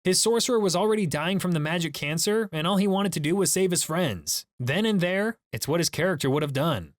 His sorcerer was already dying from the magic cancer, and all he wanted to do was save his friends. Then and there, it's what his character would have done.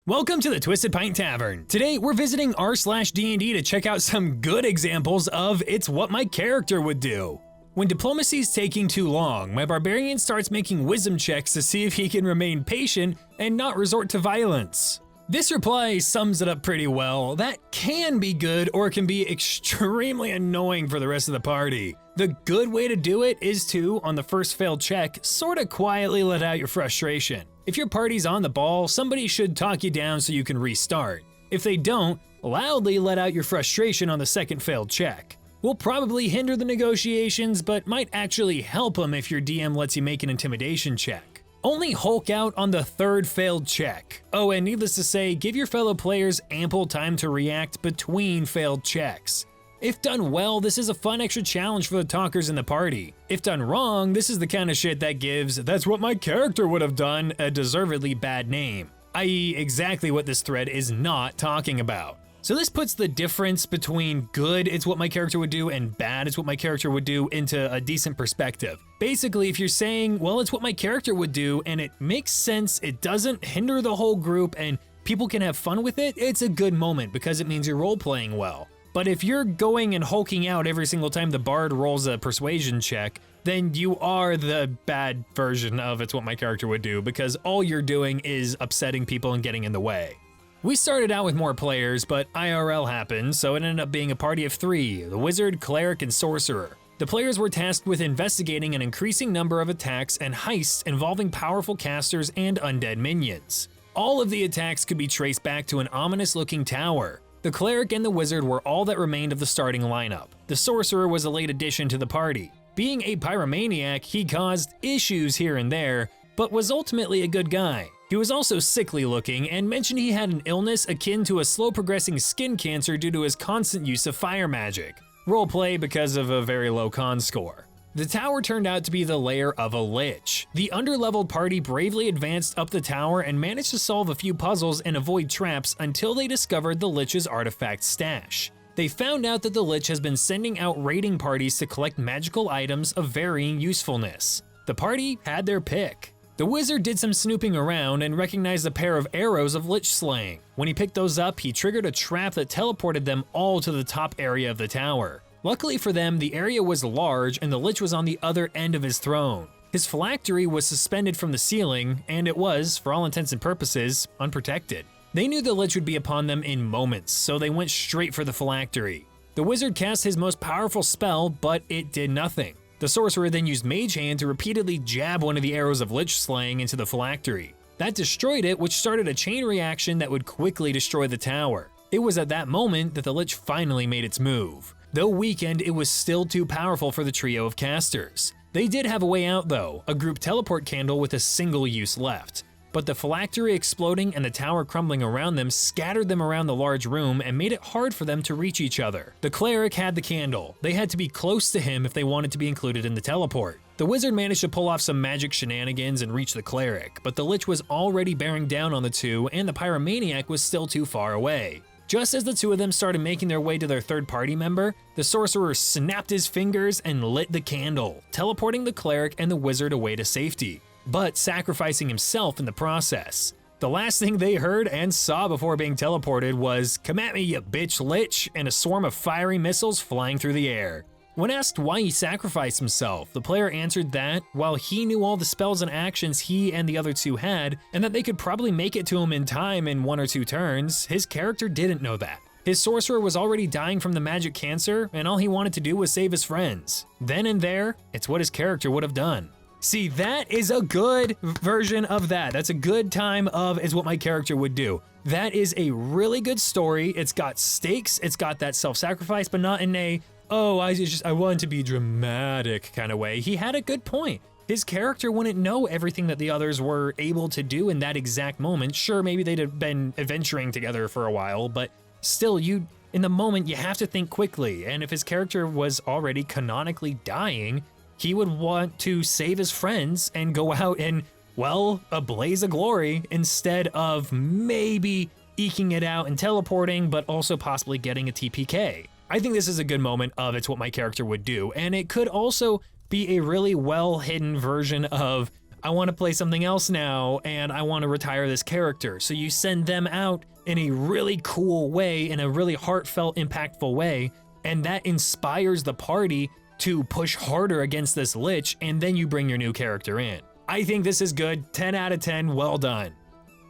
Welcome to the Twisted Pint Tavern. Today, we're visiting r/D&D to check out some good examples of it's what my character would do. When diplomacy's taking too long, my barbarian starts making wisdom checks to see if he can remain patient and not resort to violence. This reply sums it up pretty well. That can be good or it can be extremely annoying for the rest of the party. The good way to do it is to, on the first failed check, sorta quietly let out your frustration. If your party's on the ball, somebody should talk you down so you can restart. If they don't, loudly let out your frustration on the second failed check. Will probably hinder the negotiations, but might actually help them if your DM lets you make an intimidation check. Only Hulk out on the third failed check. Oh, and needless to say, give your fellow players ample time to react between failed checks. If done well, this is a fun extra challenge for the talkers in the party. If done wrong, this is the kind of shit that gives "that's what my character would have done" a deservedly bad name, i.e. exactly what this thread is not talking about. So this puts the difference between good, it's what my character would do, and bad, it's what my character would do into a decent perspective. Basically, if you're saying, well, it's what my character would do, and it makes sense, it doesn't hinder the whole group, and people can have fun with it, it's a good moment because it means you're role-playing well. But if you're going and hulking out every single time the bard rolls a persuasion check, then you are the bad version of it's what my character would do because all you're doing is upsetting people and getting in the way. We started out with more players, but IRL happened, so it ended up being a party of 3, the wizard, cleric, and sorcerer. The players were tasked with investigating an increasing number of attacks and heists involving powerful casters and undead minions. All of the attacks could be traced back to an ominous-looking tower. The cleric and the wizard were all that remained of the starting lineup. The sorcerer was a late addition to the party. Being a pyromaniac, he caused issues here and there, but was ultimately a good guy. He was also sickly looking and mentioned he had an illness akin to a slow progressing skin cancer due to his constant use of fire magic. Roleplay because of a very low con score. The tower turned out to be the lair of a lich. The underleveled party bravely advanced up the tower and managed to solve a few puzzles and avoid traps until they discovered the lich's artifact stash. They found out that the lich has been sending out raiding parties to collect magical items of varying usefulness. The party had their pick. The wizard did some snooping around and recognized a pair of arrows of lich slaying. When he picked those up, he triggered a trap that teleported them all to the top area of the tower. Luckily for them, the area was large and the lich was on the other end of his throne. His phylactery was suspended from the ceiling, and it was, for all intents and purposes, unprotected. They knew the lich would be upon them in moments, so they went straight for the phylactery. The wizard cast his most powerful spell, but it did nothing. The sorcerer then used Mage Hand to repeatedly jab one of the arrows of lich slaying into the phylactery. That destroyed it, which started a chain reaction that would quickly destroy the tower. It was at that moment that the lich finally made its move. Though weakened, it was still too powerful for the trio of casters. They did have a way out though, a group teleport candle with a single use left. But the phylactery exploding and the tower crumbling around them scattered them around the large room and made it hard for them to reach each other. The cleric had the candle. They had to be close to him if they wanted to be included in the teleport. The wizard managed to pull off some magic shenanigans and reach the cleric, but the lich was already bearing down on the two and the pyromaniac was still too far away. Just as the two of them started making their way to their third party member, the sorcerer snapped his fingers and lit the candle, teleporting the cleric and the wizard away to safety, but sacrificing himself in the process. The last thing they heard and saw before being teleported was, "Come at me, you bitch lich," and a swarm of fiery missiles flying through the air. When asked why he sacrificed himself, the player answered that, while he knew all the spells and actions he and the other two had, and that they could probably make it to him in time in 1 or 2 turns, his character didn't know that. His sorcerer was already dying from the magic cancer, and all he wanted to do was save his friends. Then and there, it's what his character would have done. See, that is a good version of that. That's a good time of is what my character would do. That is a really good story. It's got stakes, it's got that self-sacrifice, but not in a, oh, I want to be dramatic kind of way. He had a good point. His character wouldn't know everything that the others were able to do in that exact moment. Sure, maybe they'd have been adventuring together for a while, but still, in the moment, you have to think quickly. And if his character was already canonically dying, he would want to save his friends and go out in, well, a blaze of glory instead of maybe eking it out and teleporting, but also possibly getting a TPK. I think this is a good moment of it's what my character would do, and it could also be a really well hidden version of I want to play something else now and I want to retire this character. So you send them out in a really cool way, in a really heartfelt, impactful way, and that inspires the party to push harder against this lich, and then you bring your new character in. I think this is good, 10 out of 10, well done.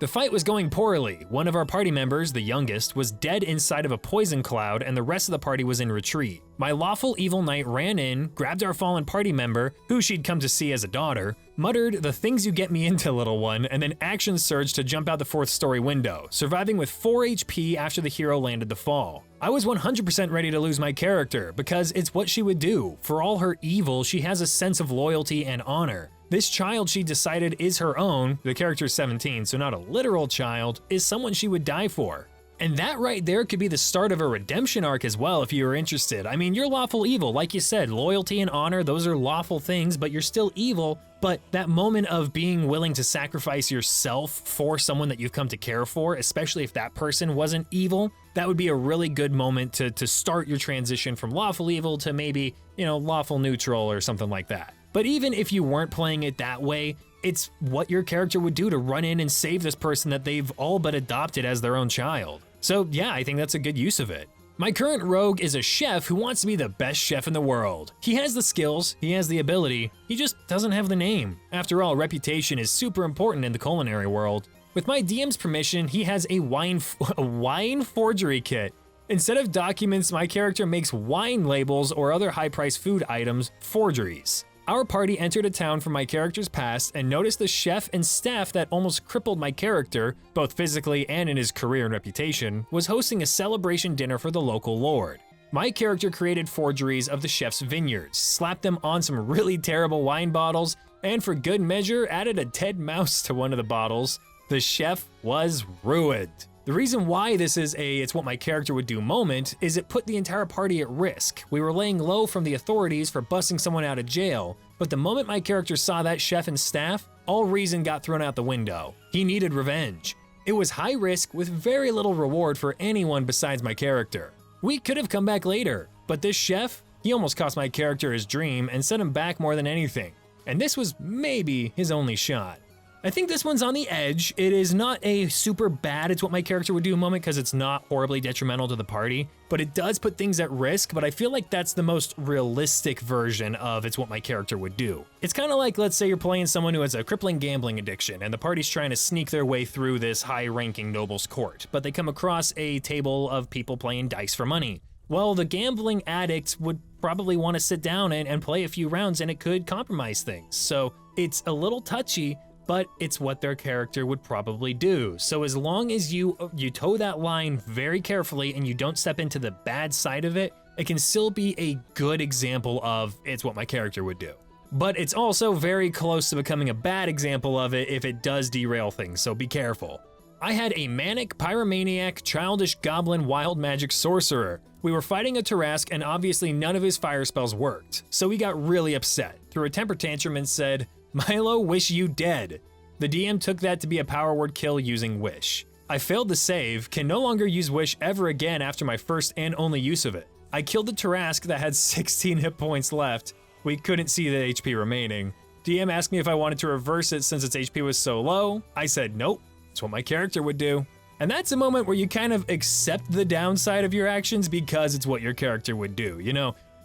The fight was going poorly. One of our party members, the youngest, was dead inside of a poison cloud and the rest of the party was in retreat. My lawful evil knight ran in, grabbed our fallen party member, who she'd come to see as a daughter, muttered, "The things you get me into, little one," and then action surged to jump out the 4th story window, surviving with 4 HP after the hero landed the fall. I was 100% ready to lose my character, because it's what she would do. For all her evil, she has a sense of loyalty and honor. This child she decided is her own, the character's 17, so not a literal child, is someone she would die for. And that right there could be the start of a redemption arc as well if you were interested. I mean, you're lawful evil, like you said, loyalty and honor, those are lawful things, but you're still evil. But that moment of being willing to sacrifice yourself for someone that you've come to care for, especially if that person wasn't evil, that would be a really good moment to start your transition from lawful evil to maybe, lawful neutral or something like that. But even if you weren't playing it that way, it's what your character would do to run in and save this person that they've all but adopted as their own child. So yeah, I think that's a good use of it. My current rogue is a chef who wants to be the best chef in the world. He has the skills, he has the ability, he just doesn't have the name. After all, reputation is super important in the culinary world. With my DM's permission, he has a wine forgery kit. Instead of documents, my character makes wine labels or other high-priced food items forgeries. Our party entered a town from my character's past and noticed the chef and staff that almost crippled my character, both physically and in his career and reputation, was hosting a celebration dinner for the local lord. My character created forgeries of the chef's vineyards, slapped them on some really terrible wine bottles, and for good measure added a dead mouse to one of the bottles. The chef was ruined. The reason why this is a it's what my character would do moment is it put the entire party at risk. We were laying low from the authorities for busting someone out of jail, but the moment my character saw that chef and staff, all reason got thrown out the window. He needed revenge. It was high risk with very little reward for anyone besides my character. We could have come back later, but this chef, he almost cost my character his dream and set him back more than anything. And this was maybe his only shot. I think this one's on the edge. It is not a super bad it's what my character would do moment because it's not horribly detrimental to the party, but it does put things at risk, but I feel like that's the most realistic version of it's what my character would do. It's kind of like, let's say you're playing someone who has a crippling gambling addiction and the party's trying to sneak their way through this high-ranking noble's court, but they come across a table of people playing dice for money. Well, the gambling addict would probably want to sit down and play a few rounds and it could compromise things. So it's a little touchy, but it's what their character would probably do. So as long as you toe that line very carefully and you don't step into the bad side of it, it can still be a good example of it's what my character would do. But it's also very close to becoming a bad example of it if it does derail things, so be careful. I had a manic, pyromaniac, childish goblin wild magic sorcerer. We were fighting a Tarrasque and obviously none of his fire spells worked, so he got really upset, threw a temper tantrum and said, "Milo, wish you dead." The DM took that to be a power word kill using wish. I failed the save, can no longer use wish ever again after my first and only use of it. I killed the Tarrasque that had 16 hit points left. We couldn't see the HP remaining. DM asked me if I wanted to reverse it since its HP was so low. I said nope, it's what my character would do. And that's a moment where you kind of accept the downside of your actions because it's what your character would do,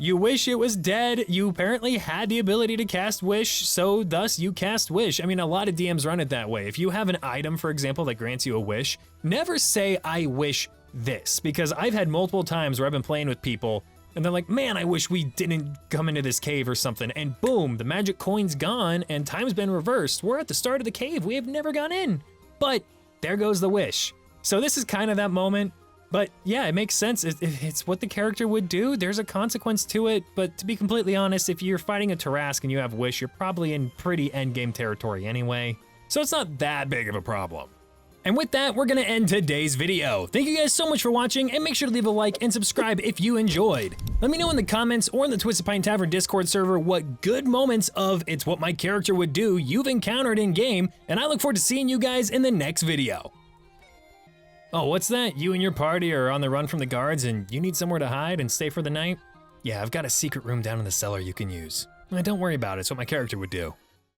You wish it was dead, you apparently had the ability to cast wish, so thus you cast wish. I mean, a lot of DMs run it that way. If you have an item, for example, that grants you a wish, never say, "I wish this," because I've had multiple times where I've been playing with people and they're like, "Man, I wish we didn't come into this cave or something," and boom, the magic coin's gone and time's been reversed. We're at the start of the cave, we have never gone in, but there goes the wish. So this is kind of that moment. But yeah, it makes sense. It's what the character would do. There's a consequence to it, but to be completely honest, if you're fighting a Tarrasque and you have wish, you're probably in pretty endgame territory anyway. So it's not that big of a problem. And with that, we're gonna end today's video. Thank you guys so much for watching, and make sure to leave a like and subscribe if you enjoyed. Let me know in the comments or in the Twisted Pint Tavern Discord server what good moments of it's what my character would do you've encountered in game, and I look forward to seeing you guys in the next video. Oh, what's that? You and your party are on the run from the guards and you need somewhere to hide and stay for the night? Yeah, I've got a secret room down in the cellar you can use. Don't worry about it, it's what my character would do.